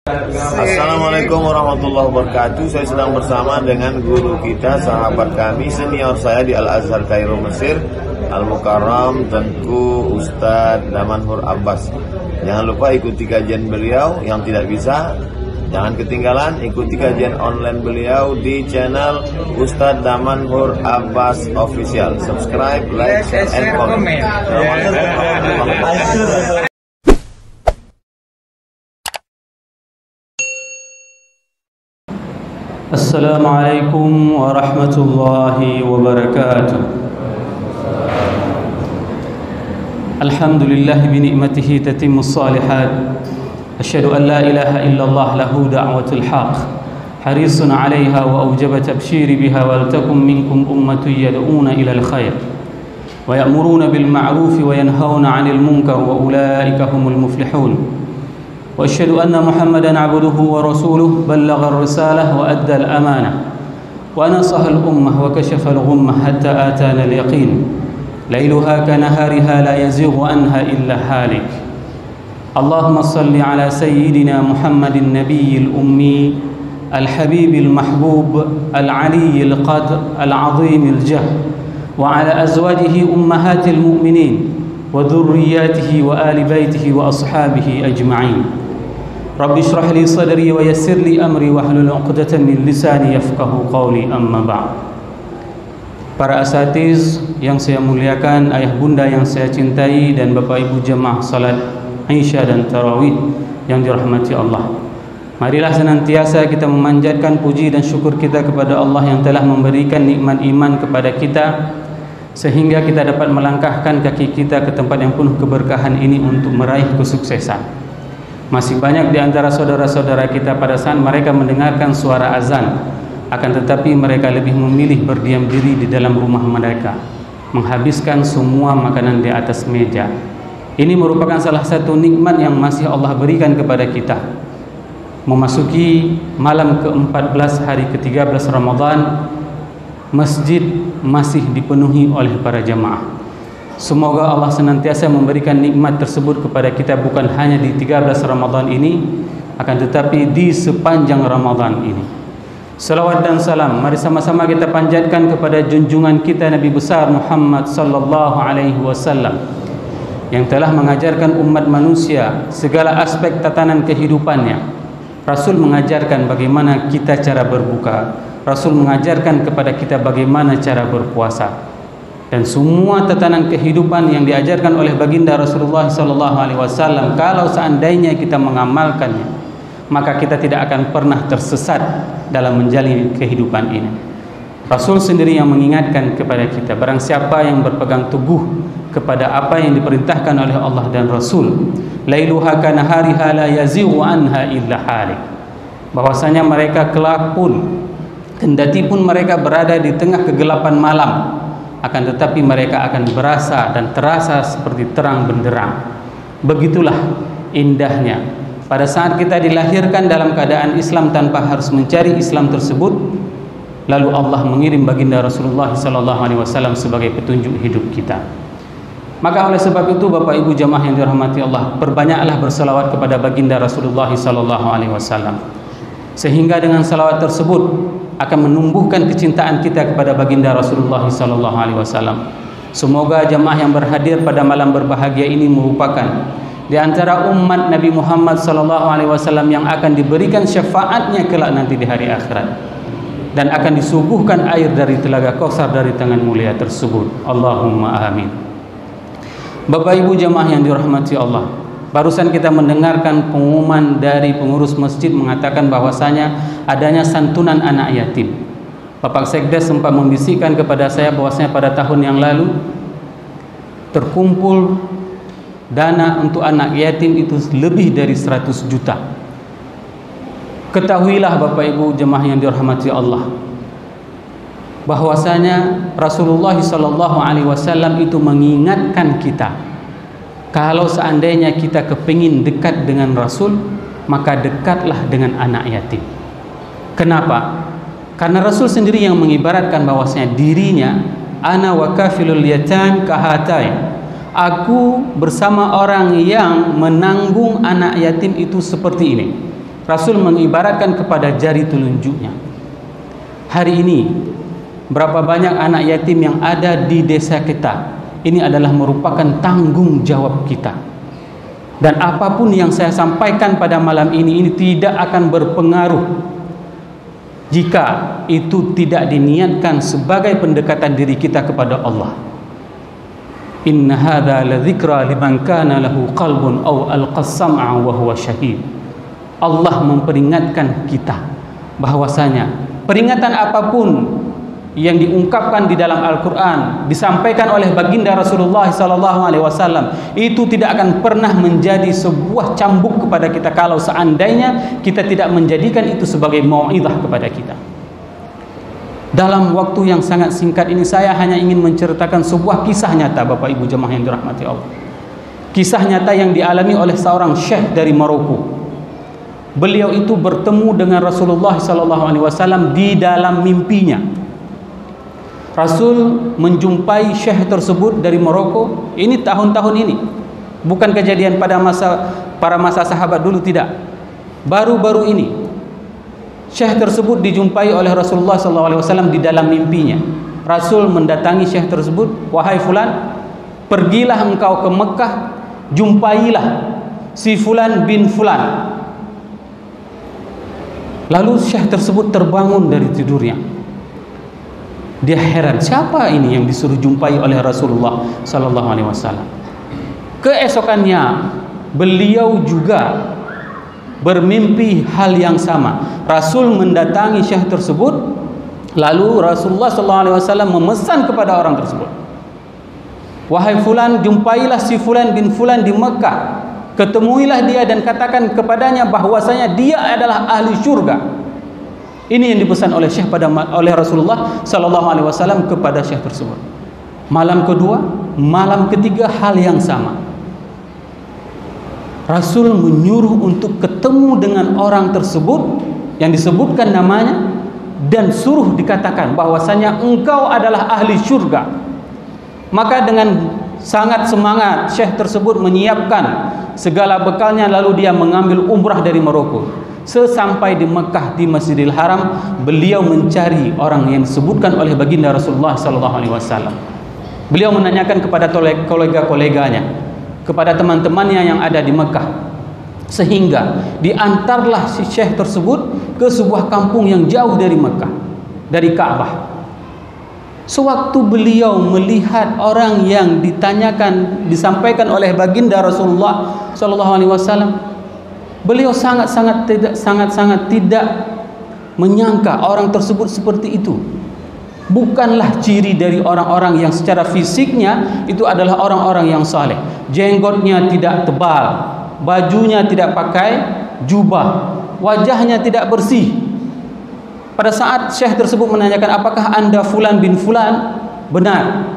Assalamualaikum warahmatullahi wabarakatuh. Saya sedang bersama dengan guru kita, sahabat kami, senior saya di Al-Azhar Kairo Mesir, Al-Mukarram, Tengku Ustadz Damanhur Abbas. Jangan lupa ikuti kajian beliau. Yang tidak bisa, jangan ketinggalan ikuti kajian online beliau di channel Ustadz Damanhur Abbas Official. Subscribe, like, share, and comment. Assalamualaikum warahmatullahi wabarakatuh. Alhamdulillah bi ni'matihi tatimmus salihat. Asyhadu an la ilaha illallah lahu da'watul haq. Harisun 'alaiha wa awjaba tabshiri biha wal takum minkum ummatun yad'una ila al-khair wa ya'muruna bil ma'ruf wa yanhauna 'anil munkar wa ulaika humul muflihun. وأشهد أن محمدًا عبده ورسوله بلغ الرسالة وأدى الأمانة ونصح الأمة وكشف الغمة حتى آتانا اليقين ليلها كنهارها لا يزيغ عنها إلا هالك. اللهم صل على سيدنا محمد النبي الأمي الحبيب المحبوب العلي القدر العظيم الجاه وعلى أزواجه أمهات المؤمنين وذرياته وآل بيته وأصحابه أجمعين. Rabbi shrah li sadri wa yassir li amri wahlul 'uqdatam min lisani yafqahu qawli, amma ba'd. Para asatiz yang saya muliakan, ayah bunda yang saya cintai, dan bapak ibu jemaah salat Isya dan Tarawih yang dirahmati Allah. Marilah senantiasa kita memanjatkan puji dan syukur kita kepada Allah yang telah memberikan nikmat iman kepada kita, sehingga kita dapat melangkahkan kaki kita ke tempat yang penuh keberkahan ini untuk meraih kesuksesan. Masih banyak di antara saudara-saudara kita pada saat mereka mendengarkan suara azan, akan tetapi mereka lebih memilih berdiam diri di dalam rumah mereka, menghabiskan semua makanan di atas meja. Ini merupakan salah satu nikmat yang masih Allah berikan kepada kita. Memasuki malam ke-14 hari ke-13 Ramadan, masjid masih dipenuhi oleh para jamaah. Semoga Allah senantiasa memberikan nikmat tersebut kepada kita, bukan hanya di 13 Ramadan ini, akan tetapi di sepanjang Ramadan ini. Salawat dan salam mari sama-sama kita panjatkan kepada junjungan kita Nabi besar Muhammad sallallahu alaihi wasallam, yang telah mengajarkan umat manusia segala aspek tatanan kehidupannya. Rasul mengajarkan bagaimana kita cara berbuka, Rasul mengajarkan kepada kita bagaimana cara berpuasa, dan semua tatanan kehidupan yang diajarkan oleh baginda Rasulullah SAW. Kalau seandainya kita mengamalkannya, maka kita tidak akan pernah tersesat dalam menjalani kehidupan ini. Rasul sendiri yang mengingatkan kepada kita, barang siapa yang berpegang teguh kepada apa yang diperintahkan oleh Allah dan Rasul, lailuha kanahariha la yazighu anha illa halik, bahwasanya mereka kelak pun, kendati pun mereka berada di tengah kegelapan malam, akan tetapi mereka akan berasa dan terasa seperti terang benderang. Begitulah indahnya pada saat kita dilahirkan dalam keadaan Islam tanpa harus mencari Islam tersebut, lalu Allah mengirim baginda Rasulullah SAW sebagai petunjuk hidup kita. Maka oleh sebab itu, Bapak Ibu jamaah yang dirahmati Allah, perbanyaklah berselawat kepada baginda Rasulullah SAW, sehingga dengan salawat tersebut akan menumbuhkan kecintaan kita kepada baginda Rasulullah SAW. Semoga jamaah yang berhadir pada malam berbahagia ini merupakan di antara umat Nabi Muhammad SAW yang akan diberikan syafaatnya kelak nanti di hari akhirat, dan akan disuguhkan air dari telaga Kautsar dari tangan mulia tersebut. Allahumma amin. Bapak Ibu jamaah yang dirahmati Allah, barusan kita mendengarkan pengumuman dari pengurus masjid mengatakan bahwasanya adanya santunan anak yatim. Bapak Sekdes sempat membisikkan kepada saya bahwasanya pada tahun yang lalu terkumpul dana untuk anak yatim itu lebih dari 100 juta. Ketahuilah Bapak Ibu jemaah yang dirahmati Allah, bahwasanya Rasulullah SAW itu mengingatkan kita, kalau seandainya kita kepingin dekat dengan Rasul, maka dekatlah dengan anak yatim. Kenapa? Karena Rasul sendiri yang mengibaratkan bahwasanya dirinya, ana wa kafilul yatim kahatai, aku bersama orang yang menanggung anak yatim itu seperti ini. Rasul mengibaratkan kepada jari telunjuknya. Hari ini berapa banyak anak yatim yang ada di desa kita, ini adalah merupakan tanggung jawab kita. Dan apapun yang saya sampaikan pada malam ini tidak akan berpengaruh jika itu tidak diniatkan sebagai pendekatan diri kita kepada Allah. Inna hadza ladzikra liman kana lahu qalbun aw alqas sam'a wa huwa syahid. Allah memperingatkan kita bahwasanya peringatan apapun yang diungkapkan di dalam Al-Quran, disampaikan oleh baginda Rasulullah SAW, itu tidak akan pernah menjadi sebuah cambuk kepada kita kalau seandainya kita tidak menjadikan itu sebagai mau'izah kepada kita. Dalam waktu yang sangat singkat ini saya hanya ingin menceritakan sebuah kisah nyata, Bapak Ibu jemaah yang dirahmati Allah. Kisah nyata yang dialami oleh seorang syekh dari Maroko. Beliau itu bertemu dengan Rasulullah SAW di dalam mimpinya. Rasul menjumpai syekh tersebut dari Maroko. Ini tahun-tahun ini, bukan kejadian pada para masa sahabat dulu, tidak. Baru-baru ini syekh tersebut dijumpai oleh Rasulullah SAW di dalam mimpinya. Rasul mendatangi syekh tersebut, wahai fulan, pergilah engkau ke Mekah, jumpailah si fulan bin fulan. Lalu syekh tersebut terbangun dari tidurnya. Dia heran, siapa ini yang disuruh jumpai oleh Rasulullah SAW? Keesokannya beliau juga bermimpi hal yang sama. Rasul mendatangi syekh tersebut, lalu Rasulullah SAW memesan kepada orang tersebut, wahai fulan, jumpailah si fulan bin fulan di Mekah, ketemuilah dia dan katakan kepadanya bahwasanya dia adalah ahli syurga. Ini yang dipesan oleh syekh oleh Rasulullah SAW kepada syekh tersebut. Malam kedua, malam ketiga, hal yang sama. Rasul menyuruh untuk ketemu dengan orang tersebut yang disebutkan namanya dan suruh dikatakan bahwasanya engkau adalah ahli syurga. Maka dengan sangat semangat syekh tersebut menyiapkan segala bekalnya, lalu dia mengambil umrah dari Maroko. Sesampai di Mekah, di Masjidil Haram, beliau mencari orang yang disebutkan oleh baginda Rasulullah SAW. Beliau menanyakan kepada kolega-koleganya, kepada teman-temannya yang ada di Mekah, sehingga diantarlah si syekh tersebut ke sebuah kampung yang jauh dari Mekah, dari Ka'bah. Sewaktu beliau melihat orang yang disampaikan oleh baginda Rasulullah SAW, beliau sangat-sangat tidak menyangka orang tersebut seperti itu. Bukanlah ciri dari orang-orang yang secara fisiknya itu adalah orang-orang yang saleh. Jenggotnya tidak tebal, bajunya tidak pakai jubah, wajahnya tidak bersih. Pada saat syekh tersebut menanyakan, apakah anda fulan bin fulan? Benar.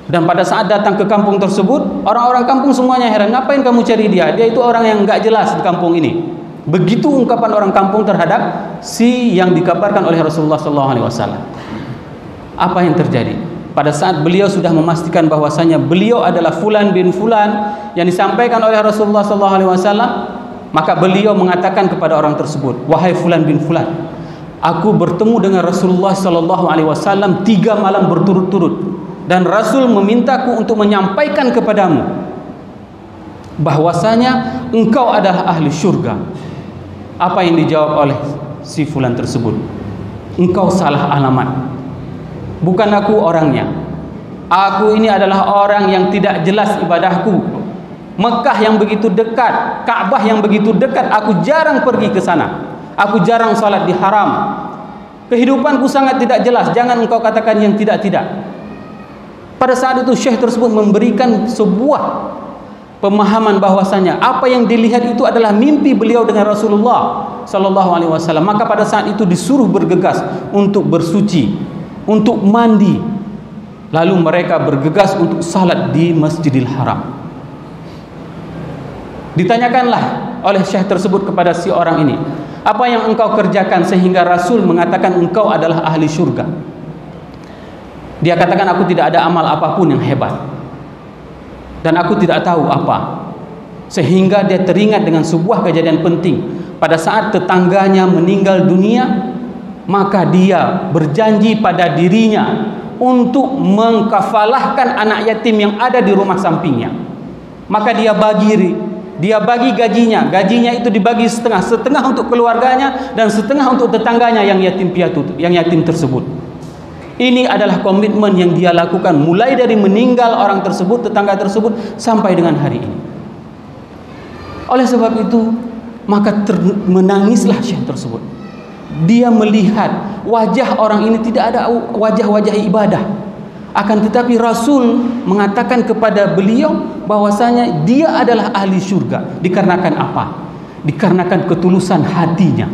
Dan pada saat datang ke kampung tersebut, orang-orang kampung semuanya heran, ngapain kamu cari dia? Dia itu orang yang enggak jelas di kampung ini. Begitu ungkapan orang kampung terhadap si yang dikabarkan oleh Rasulullah SAW. Apa yang terjadi? Pada saat beliau sudah memastikan bahwasanya beliau adalah fulan bin fulan yang disampaikan oleh Rasulullah SAW, maka beliau mengatakan kepada orang tersebut, wahai fulan bin fulan, aku bertemu dengan Rasulullah SAW 3 malam berturut-turut. Dan Rasul memintaku untuk menyampaikan kepadamu bahwasanya engkau adalah ahli syurga. Apa yang dijawab oleh si fulan tersebut? Engkau salah alamat. Bukan aku orangnya. Aku ini adalah orang yang tidak jelas ibadahku. Mekah yang begitu dekat, Ka'bah yang begitu dekat, aku jarang pergi ke sana. Aku jarang salat di haram. Kehidupanku sangat tidak jelas. Jangan engkau katakan yang tidak-tidak. Pada saat itu syekh tersebut memberikan sebuah pemahaman bahwasanya apa yang dilihat itu adalah mimpi beliau dengan Rasulullah SAW. Maka pada saat itu disuruh bergegas untuk bersuci, untuk mandi. Lalu mereka bergegas untuk salat di Masjidil Haram. Ditanyakanlah oleh syekh tersebut kepada si orang ini, apa yang engkau kerjakan sehingga Rasul mengatakan engkau adalah ahli syurga? Dia katakan, aku tidak ada amal apapun yang hebat dan aku tidak tahu apa. Sehingga dia teringat dengan sebuah kejadian penting. pada saat tetangganya meninggal dunia, maka dia berjanji pada dirinya untuk mengkafalahkan anak yatim yang ada di rumah sampingnya. Maka dia bagi gajinya. Gajinya itu dibagi setengah untuk keluarganya dan setengah untuk tetangganya yang yatim piatu, yang yatim tersebut. Ini adalah komitmen yang dia lakukan mulai dari meninggal orang tersebut, tetangga tersebut, sampai dengan hari ini. Oleh sebab itu, maka menangislah syekh tersebut. Dia melihat wajah orang ini tidak ada wajah-wajah ibadah. Akan tetapi Rasul mengatakan kepada beliau bahwasanya dia adalah ahli syurga. Dikarenakan apa? Dikarenakan ketulusan hatinya,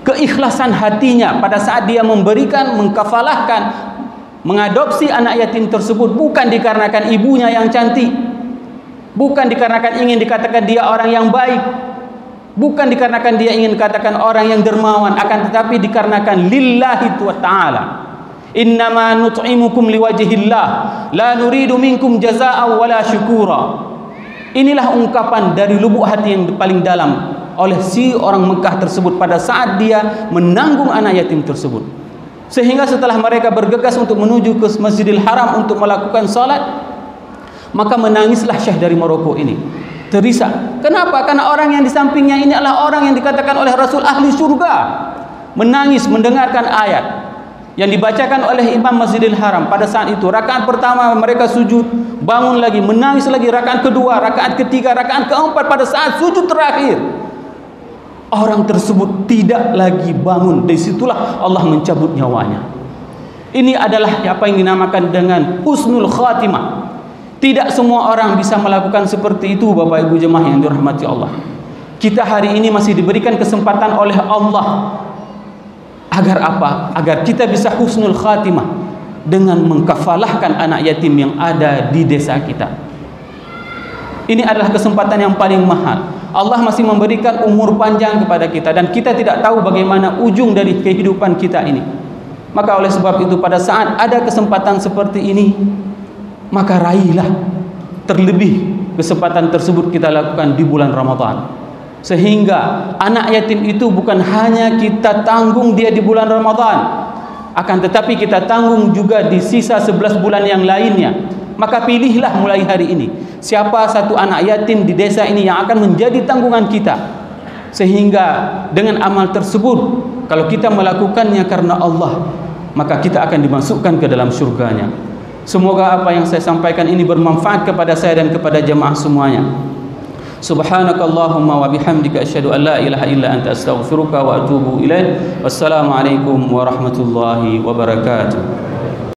keikhlasan hatinya pada saat dia memberikan, mengkafalahkan, mengadopsi anak yatim tersebut, bukan dikarenakan ibunya yang cantik, bukan dikarenakan ingin dikatakan dia orang yang baik, bukan dikarenakan dia ingin dikatakan orang yang dermawan, akan tetapi dikarenakan lillahi ta'ala. Innama nut'imukum liwajhillah la nuridu minkum jazaa'an wala syukura. Inilah ungkapan dari lubuk hati yang paling dalam oleh si orang Mekah tersebut pada saat dia menanggung anak yatim tersebut. Sehingga setelah mereka bergegas untuk menuju ke Masjidil Haram untuk melakukan salat, maka menangislah syekh dari Maroko ini. Terisak. Kenapa? Karena orang yang di sampingnya ini adalah orang yang dikatakan oleh Rasul ahli surga. Menangis mendengarkan ayat yang dibacakan oleh Imam Masjidil Haram pada saat itu. Rakaat pertama mereka sujud, bangun lagi, menangis lagi. Rakaat kedua, rakaat ketiga, rakaat keempat, pada saat sujud terakhir, orang tersebut tidak lagi bangun. Dari situlah Allah mencabut nyawanya. Ini adalah apa yang dinamakan dengan husnul khatimah. Tidak semua orang bisa melakukan seperti itu, Bapak Ibu jemaah yang dirahmati Allah. Kita hari ini masih diberikan kesempatan oleh Allah. Agar apa? Agar kita bisa husnul khatimah dengan mengkafalahkan anak yatim yang ada di desa kita. Ini adalah kesempatan yang paling mahal. Allah masih memberikan umur panjang kepada kita dan kita tidak tahu bagaimana ujung dari kehidupan kita ini. Maka oleh sebab itu pada saat ada kesempatan seperti ini, maka raihlah. Terlebih kesempatan tersebut kita lakukan di bulan Ramadan. Sehingga anak yatim itu bukan hanya kita tanggung dia di bulan Ramadan, akan tetapi kita tanggung juga di sisa 11 bulan yang lainnya. Maka pilihlah mulai hari ini siapa satu anak yatim di desa ini yang akan menjadi tanggungan kita. Sehingga dengan amal tersebut, kalau kita melakukannya karena Allah, maka kita akan dimasukkan ke dalam surganya. Semoga apa yang saya sampaikan ini bermanfaat kepada saya dan kepada jemaah semuanya. Subhanakallahumma wa bihamdika asyhadu an la ilaha illa anta astaghfiruka wa atubu ilaik. Wassalamualaikum warahmatullahi wabarakatuh.